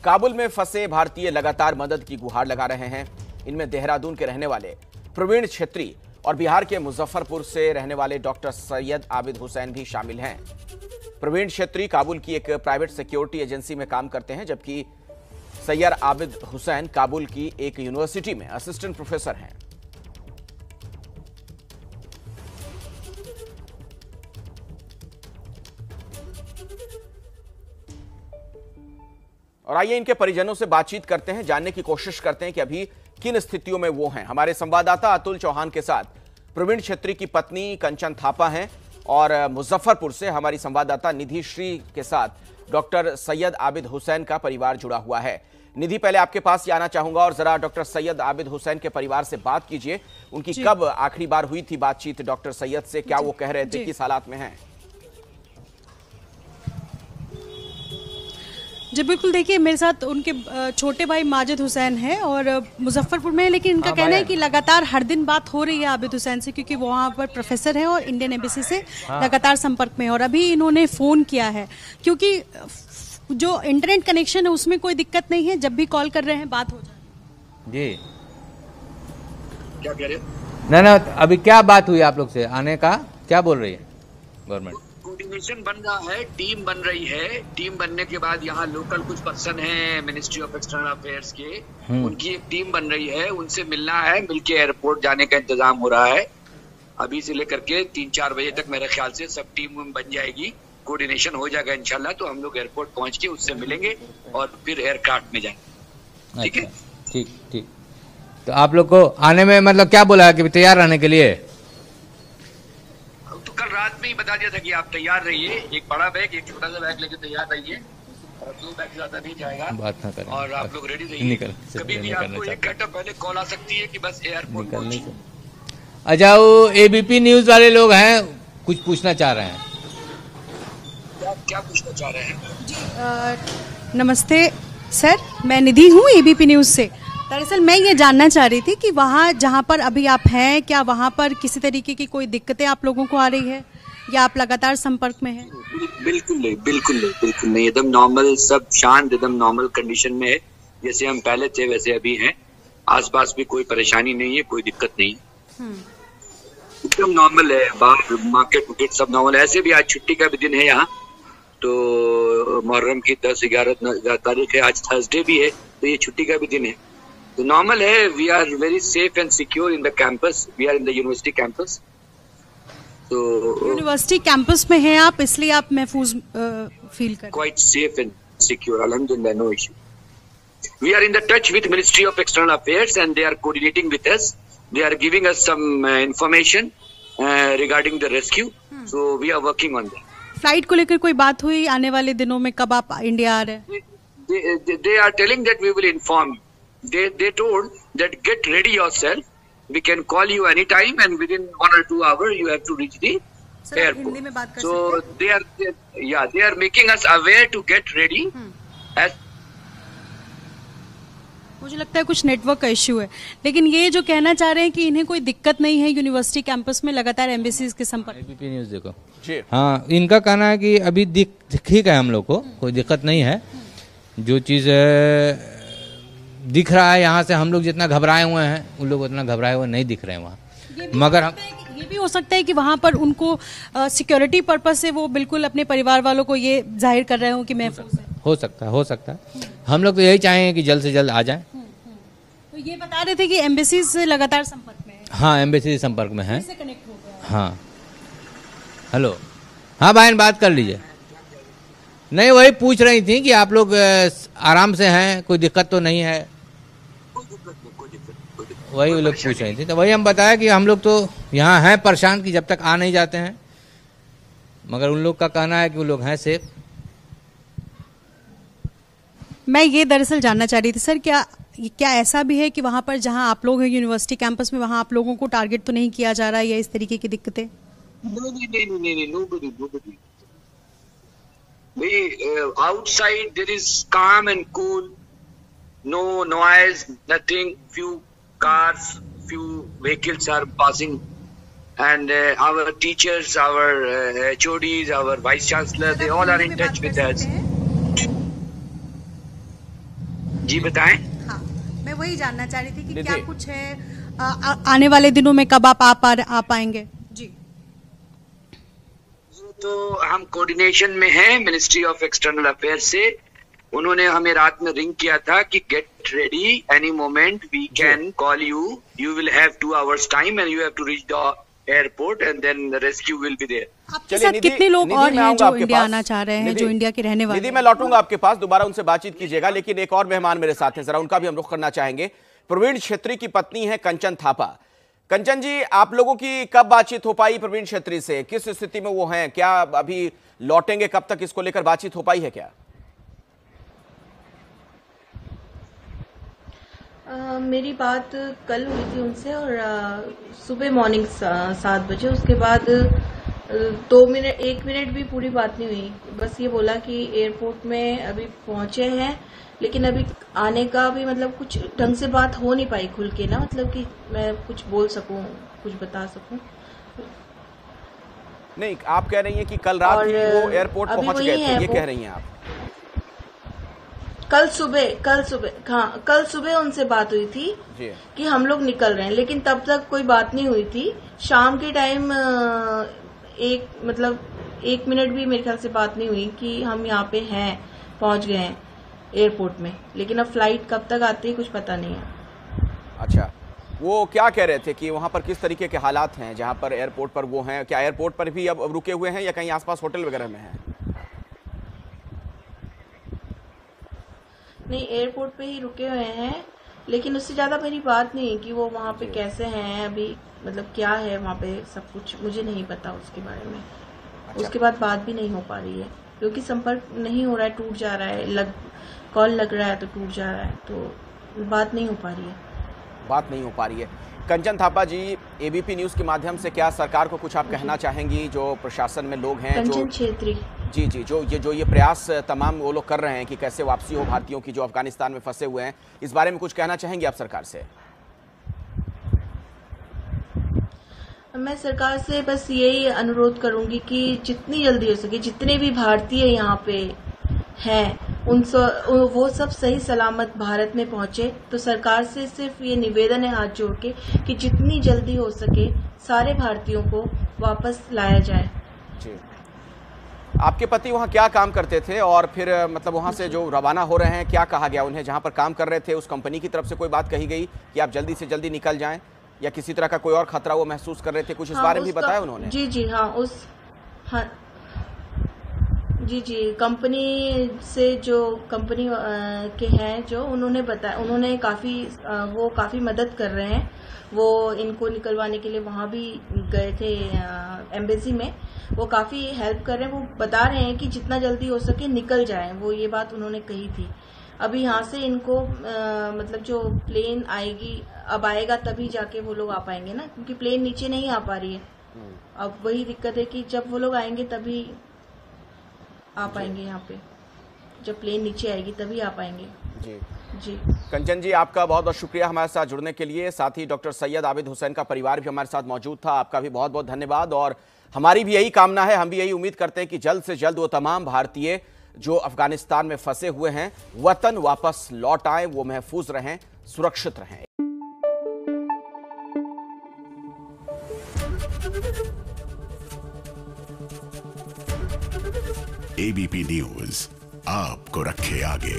काबुल में फंसे भारतीय लगातार मदद की गुहार लगा रहे हैं। इनमें देहरादून के रहने वाले प्रवीण छेत्री और बिहार के मुजफ्फरपुर से रहने वाले डॉक्टर सैयद आबिद हुसैन भी शामिल हैं। प्रवीण छेत्री काबुल की एक प्राइवेट सिक्योरिटी एजेंसी में काम करते हैं, जबकि सैयद आबिद हुसैन काबुल की एक यूनिवर्सिटी में असिस्टेंट प्रोफेसर हैं। और आइए इनके परिजनों से बातचीत करते हैं, जानने की कोशिश करते हैं कि अभी किन स्थितियों में वो हैं। हमारे संवाददाता अतुल चौहान के साथ प्रवीण छेत्री की पत्नी कंचन थापा हैं और मुजफ्फरपुर से हमारी संवाददाता निधि श्री के साथ डॉक्टर सैयद आबिद हुसैन का परिवार जुड़ा हुआ है। निधि, पहले आपके पास ही आना चाहूंगा और जरा डॉक्टर सैयद आबिद हुसैन के परिवार से बात कीजिए। उनकी कब आखिरी बार हुई थी बातचीत डॉक्टर सैयद से? क्या वो कह रहे थे, किस हालात में हैं? जी बिल्कुल, देखिए मेरे साथ उनके छोटे भाई माजिद हुसैन हैं और मुजफ्फरपुर में, लेकिन इनका कहना है कि लगातार हर दिन बात हो रही है आबिद हुसैन से, क्योंकि वो वहाँ पर प्रोफेसर हैं और इंडियन एम्बेसी से लगातार संपर्क में हैं। और अभी इन्होंने फ़ोन किया है क्योंकि जो इंटरनेट कनेक्शन है उसमें कोई दिक्कत नहीं है, जब भी कॉल कर रहे हैं बात हो जाए। जी क्या कह रहे हो? ना अभी क्या बात हुई आप लोग से आने का, क्या बोल रही है गवर्नमेंट? कोऑर्डिनेशन बन रहा है, टीम बन रही है। टीम बनने के बाद यहाँ लोकल कुछ पर्सन हैं मिनिस्ट्री ऑफ एक्सटर्नल अफेयर्स के, उनकी एक टीम बन रही है, उनसे मिलना है, मिलके एयरपोर्ट जाने का इंतजाम हो रहा है। अभी से लेकर के 3-4 बजे तक मेरे ख्याल से सब टीम बन जाएगी, कोऑर्डिनेशन हो जाएगा इंशाल्लाह। तो हम लोग एयरपोर्ट पहुंच के उससे मिलेंगे और फिर एयरक्राफ्ट में जाएंगे। ठीक है, ठीक। तो आप लोग को आने में मतलब क्या बोला है कि तैयार रहने के लिए? तो कल रात में ही बता दिया था कि आप तैयार रहिए, एक बड़ा बैग एक छोटा सा बैग लेके तैयार रहिए, और 2 बैग ज्यादा नहीं जाएगा। बात ना करें और आप लोग रेडी रहिए। कभी भी आपको 1 घंटा पहले कॉल आ सकती है कि बस एयरपोर्ट पहुंचिए। अच्छा, वो एबीपी न्यूज वाले लोग हैं, कुछ पूछना चाह रहे हैं। क्या पूछना चाह रहे हैं? नमस्ते सर, मैं निधि हूँ एबीपी न्यूज से। दरअसल मैं ये जानना चाह रही थी कि वहाँ जहाँ पर अभी आप हैं, क्या वहाँ पर किसी तरीके की कोई दिक्कतें आप लोगों को आ रही है या आप लगातार संपर्क में हैं? बिल्कुल नहीं, एकदम नॉर्मल, सब शांत, एकदम नॉर्मल कंडीशन में है। जैसे हम पहले थे वैसे अभी हैं। आसपास भी कोई परेशानी नहीं है, कोई दिक्कत नहीं है, एकदम नॉर्मल है। बाहर मार्केट सब नॉर्मल है। ऐसे भी आज छुट्टी का भी दिन है यहाँ, तो मुहर्रम की 10-11 तारीख है, आज थर्सडे भी है, तो ये छुट्टी का भी दिन है, तो नॉर्मल है। We are very safe and secure in the campus, we are in the university campus. तो यूनिवर्सिटी कैंपस में हैं आप, इसलिए आप महफूज फील कर? क्वाइट सेफ एंड सिक्योर, अल्हम्दुलिल्लाह, no issue. We are in the touch with ministry of external affairs and they are coordinating with us, they are giving us some information regarding the rescue, so we are working on that. Flight को लेकर कोई बात हुई आने वाले दिनों में, कब आप इंडिया आ रहे हैं? They are telling that we will inform you. They told that get ready yourself. We can call you anytime and within 1 or 2 hours you have to reach the airport. Hindi में बात कर So सकते हैं? they are making us aware to get ready. मुझे लगता है कुछ network का इश्यू है, लेकिन ये जो कहना चाह रहे हैं कि इन्हें कोई दिक्कत नहीं है यूनिवर्सिटी कैंपस में, लगातार एम्बेसीज के संपर्क। एबीपी न्यूज देखो जी। हाँ, इनका कहना है कि अभी ठीक है, हम लोग को कोई दिक्कत नहीं है। जो चीज़ दिख रहा है यहाँ से, हम लोग जितना घबराए हुए हैं उन लोग उतना घबराए हुए नहीं दिख रहे हैं वहाँ। मगर हम ये भी हो सकता है कि वहाँ पर उनको सिक्योरिटी पर्पज से वो बिल्कुल अपने परिवार वालों को ये जाहिर कर रहे हो कि महफूज है। हो सकता है। हम लोग तो यही चाहेंगे कि जल्द से जल्द आ जाएं। तो ये बता रहे थे कि एम्बेसी से लगातार संपर्क में है। हाँ, एम्बेसी से संपर्क में है। कनेक्ट हो गया। हाँ, हेलो, हाँ बहन, बात कर लीजिए। नहीं, वही पूछ रही थी कि आप लोग आराम से हैं, कोई दिक्कत तो नहीं है? वही वो लोग पूछ रही थी, तो वही हम बताया कि हम लोग तो यहाँ हैं परेशान कि जब तक आ नहीं जाते हैं, मगर उन लोग का कहना है कि वो लोग हैं सेफ। मैं ये दरअसल जानना चाह रही थी सर, क्या ऐसा भी है कि वहाँ पर जहाँ आप लोग हैं यूनिवर्सिटी कैंपस में, वहाँ आप लोगों को टारगेट तो नहीं किया जा रहा है या इस तरीके की दिक्कतें? नहीं, nobody. Outside there is calm and cool, no noise, nothing. Few cars, few vehicles are passing, and our teachers, our HODs, our vice chancellor, they all are in touch with us. जी बताएं। हाँ, मैं वही जानना चाह रही थी कि निधि। क्या कुछ है आने वाले दिनों में, कब आप आ पाएंगे जी? तो हम कोऑर्डिनेशन में हैं मिनिस्ट्री ऑफ एक्सटर्नल अफेयर्स से। उन्होंने हमें रात में रिंग किया था कि get ready, any moment we can call you, you will have 2 hours time and you have to reach the airport and then the rescue will be there. आपके साथ कितने लोग और हैं जो इंडिया आना चाह रहे हैं, जो इंडिया के रहने वाले? निधि, मैं लौटूंगा आपके पास, दोबारा उनसे बातचीत कीजिएगा, लेकिन एक और मेहमान मेरे साथ हैं, जरा उनका भी हम रुख करना चाहेंगे। प्रवीण छेत्री की पत्नी है कंचन थापा। कंचन जी, आप लोगों की कब बातचीत हो पाई प्रवीण छेत्री से? किस स्थिति में वो हैं? क्या अभी लौटेंगे कब तक, इसको लेकर बातचीत हो पाई है क्या? मेरी बात कल हुई थी उनसे और सुबह मॉर्निंग 7 बजे। उसके बाद 1 मिनट भी पूरी बात नहीं हुई। बस ये बोला कि एयरपोर्ट में अभी पहुंचे हैं, लेकिन अभी आने का भी मतलब कुछ ढंग से बात हो नहीं पाई खुल के ना, मतलब कि मैं कुछ बोल सकूं, कुछ बता सकूं। नहीं, आप कह रही हैं कि कल रात ही वो एयरपोर्ट पहुंच गए थे, ये कह रही हैं आप? कल सुबह उनसे बात हुई थी कि हम लोग निकल रहे हैं, लेकिन तब तक कोई बात नहीं हुई थी। शाम के टाइम 1 मिनट भी मेरे ख्याल से बात नहीं हुई कि हम यहाँ पे हैं, पहुंच गए हैं एयरपोर्ट में, लेकिन अब फ्लाइट कब तक आती है कुछ पता नहीं है। अच्छा, वो क्या कह रहे थे कि वहां पर किस तरीके के हालात हैं जहां पर एयरपोर्ट पर वो हैं? क्या एयरपोर्ट पर भी अब रुके हुए हैं या कहीं आसपास होटल वगैरह में हैं? नहीं, एयरपोर्ट पे ही रुके हुए हैं, लेकिन उससे ज्यादा मेरी बात नहीं है कि वो वहाँ पे कैसे हैं अभी, मतलब क्या है वहाँ पे, सब कुछ मुझे नहीं पता उसके बारे में। अच्छा। उसके बाद बात भी नहीं हो पा रही है क्योंकि संपर्क नहीं हो रहा है, टूट जा रहा है, कॉल लग रहा है तो टूट जा रहा है, तो बात नहीं हो पा रही है। कंचन थापा जी, एबीपी न्यूज के माध्यम से क्या सरकार को कुछ आप कहना चाहेंगी? जो प्रशासन में लोग हैं, कंचन छेत्री जी, जो ये प्रयास तमाम वो लोग कर रहे हैं कि कैसे वापसी हो भारतीयों की जो अफगानिस्तान में फंसे हुए हैं, इस बारे में कुछ कहना चाहेंगे आप सरकार से? मैं सरकार से बस यही अनुरोध करूंगी कि जितनी जल्दी हो सके, जितने भी भारतीय यहाँ पे हैं वो सब सही सलामत भारत में पहुंचे। तो सरकार से सिर्फ ये निवेदन है हाथ जोड़ के कि जितनी जल्दी हो सके सारे भारतीयों को वापस लाया जाए। जी, आपके पति वहाँ क्या काम करते थे और फिर मतलब वहाँ से जो रवाना हो रहे हैं, क्या कहा गया उन्हें? जहाँ पर काम कर रहे थे उस कंपनी की तरफ से कोई बात कही गई कि आप जल्दी से जल्दी निकल जाएं, या किसी तरह का कोई और खतरा वो महसूस कर रहे थे? कुछ इस बारे में भी बताया उन्होंने? जी, कंपनी से जो कंपनी के हैं जो उन्होंने बताया, उन्होंने काफी मदद कर रहे हैं। वो इनको निकलवाने के लिए वहां भी गए थे एम्बेसी में, वो काफी हेल्प कर रहे हैं। वो बता रहे हैं कि जितना जल्दी हो सके निकल जाएं, वो ये बात उन्होंने कही थी। अभी यहाँ से इनको मतलब जो प्लेन आएगी, अब आएगा तभी जाके वो लोग आ पाएंगे ना, क्योंकि प्लेन नीचे नहीं आ पा रही है। अब वही दिक्कत है कि जब वो लोग आएंगे तभी आ पाएंगे, यहाँ पे जब प्लेन नीचे आएगी तभी आ पाएंगे। जी कंचन जी, आपका बहुत बहुत शुक्रिया हमारे साथ जुड़ने के लिए। साथ ही डॉक्टर सैयद आबिद हुसैन का परिवार भी हमारे साथ मौजूद था, आपका भी बहुत बहुत धन्यवाद। और हमारी भी यही कामना है, हम भी यही उम्मीद करते हैं कि जल्द से जल्द वो तमाम भारतीय जो अफगानिस्तान में फंसे हुए हैं वतन वापस लौट आए, वो महफूज रहें, सुरक्षित रहें। एबीपी न्यूज आपको रखे आगे।